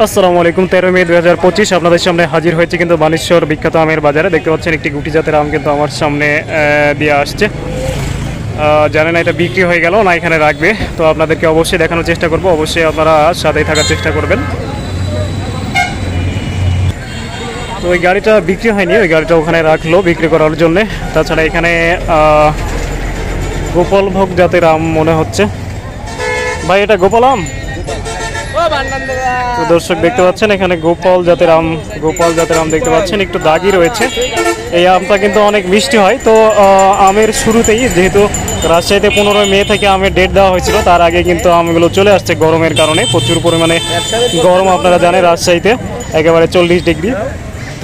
আসসালামু আলাইকুম। 13 মে 2025 আপনাদের সামনে হাজির হয়েছে কিন্তু বানেশ্বর বিখ্যাত আমের বাজারে। দেখতে পাচ্ছেন একটি গুটি জাতের আম কিন্তু আমার সামনে দিয়ে আসছে। জানি না এটা বিক্রি হয়ে গেল না এখানে রাখবে, তো আপনাদেরকে অবশ্যই দেখানোর চেষ্টা করব। অবশ্যই আপনারা সাথেই থাকার চেষ্টা করবেন। তো ওই গাড়িটা বিক্রি হয়নি, ওই গাড়িটা ওখানে রাখলো বিক্রি করার জন্য। তাছাড়া এখানে গোপালভোগ জাতের আম মনে হচ্ছে। ভাই এটা গোপাল আম? তো দর্শক দেখতে পাচ্ছেন এখানে গোপাল জাতের আম দেখতে পাচ্ছেন, একটু দাগি রয়েছে। এই আমটা কিন্তু অনেক মিষ্টি হয়। তো আমের শুরুতেই যেহেতু রাজশাহীতে 15 মে থেকে আমের ডেট দেওয়া হয়েছিল, তার আগে কিন্তু আমগুলো চলে আসছে গরমের কারণে। প্রচুর পরিমাণে গরম আপনারা জানেন রাজশাহীতে, একেবারে 40 ডিগ্রি।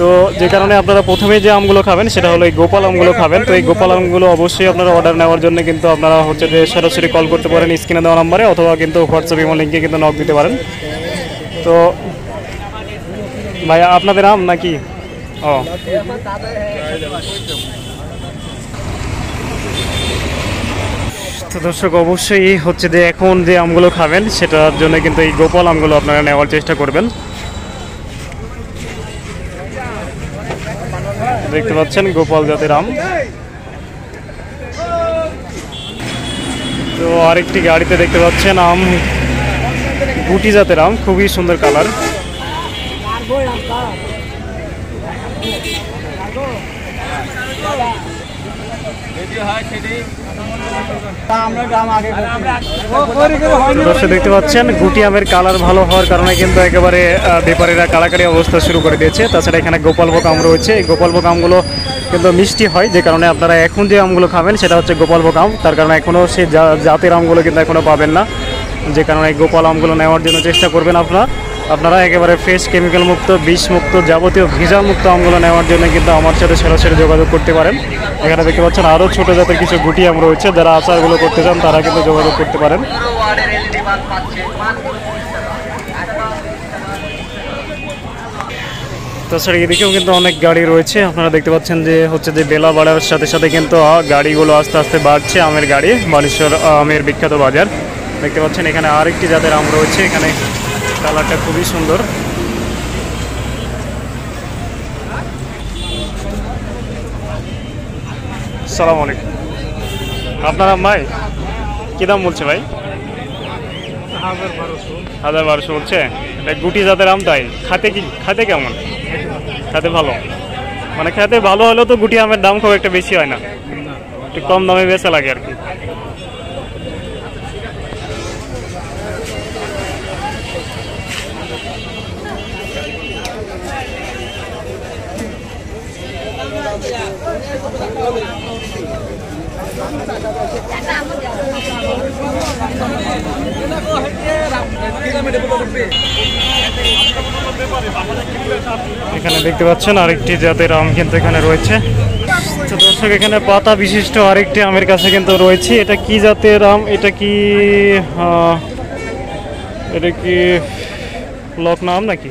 তো যে কারণে আপনারা প্রথমে যে আমগুলো খাবেন সেটা হলো এই গোপাল আমগুলো খাবেন। তো এই গোপাল আমগুলো অবশ্যই আপনারা অর্ডার নেওয়ার জন্য কিন্তু আপনারা হচ্ছে যে সরাসরি কল করতে পারেন স্ক্রিনে দেওয়া নাম্বারে, অথবা কিন্তু হোয়াটসঅ্যাপ ইমো লিঙ্কে কিন্তু নক দিতে পারেন। তো ভাইয়া আপনাদের আম নাকি? ও তো দর্শক অবশ্যই হচ্ছে যে এখন যে আমগুলো খাবেন সেটার জন্য কিন্তু এই গোপাল আমগুলো আপনারা নেওয়ার চেষ্টা করবেন। দেখতে পাচ্ছেন গোপাল জাতের আম। তো আরেকটি গাড়িতে দেখতে পাচ্ছেন আম, গুটি জাতের আম, খুবই সুন্দর কালার। দর্শক দেখতে পাচ্ছেন গুটি আমের কালার ভালো হওয়ার কারণে কিন্তু একেবারে ব্যাপারীরা কাড়াকাড়ি অবস্থা শুরু করে দিয়েছে। তাছাড়া এখানে গোপালভোগ আম রয়েছে। এই গোপালভোগ আমগুলো কিন্তু মিষ্টি হয়, যে কারণে আপনারা এখন যে আমগুলো খাবেন সেটা হচ্ছে গোপালভোগ আম। তার কারণে এখনও সেই জাতের আমগুলো কিন্তু এখনও পাবেন না, যে কারণে এই গোপাল আমগুলো নেওয়ার জন্য চেষ্টা করবেন আপনারা একেবারে ফ্রেশ, কেমিক্যাল মুক্ত, বিষ মুক্ত, যাবতীয় ভেজাল মুক্ত আমগুলো নেওয়ার জন্য কিন্তু আমার সাথে সরাসরি যোগাযোগ করতে পারেন। এখানে দেখতে পাচ্ছেন আরও ছোটো জাতের কিছু গুটি আম রয়েছে, যারা আচারগুলো করতে চান তারা কিন্তু যোগাযোগ করতে পারেন। তাছাড়া এদিকেও কিন্তু অনেক গাড়ি রয়েছে। আপনারা দেখতে পাচ্ছেন যে হচ্ছে যে বেলা বাড়ার সাথে সাথে কিন্তু গাড়িগুলো আস্তে আস্তে বাড়ছে, আমের গাড়ি। বানেশ্বর আমের বিখ্যাত বাজার দেখতে পাচ্ছেন। এখানে আরেকটি জাতের আম রয়েছে, এখানে কালারটা খুবই সুন্দর। আসসালামু আলাইকুম। আপনার আম ভাই কী দাম বলছে ভাই? 1200 বলছে। এটা গুটি জাতের আম, তাই খাতে কেমন? খেতে ভালো, মানে খেতে ভালো হলেও তো গুটি আমের দাম খুব একটা বেশি হয় না, একটু কম দামে বেচা লাগে আর কি। এখানে দেখতে পাচ্ছেন আরেকটি জাতের আম কিন্তু এখানে রয়েছে। তো দর্শক এখানে পাতা বিশিষ্ট আরেকটি আমের কাছে কিন্তু রয়েছে। এটা কি জাতের আম? এটা কি লকনা আম নাকি?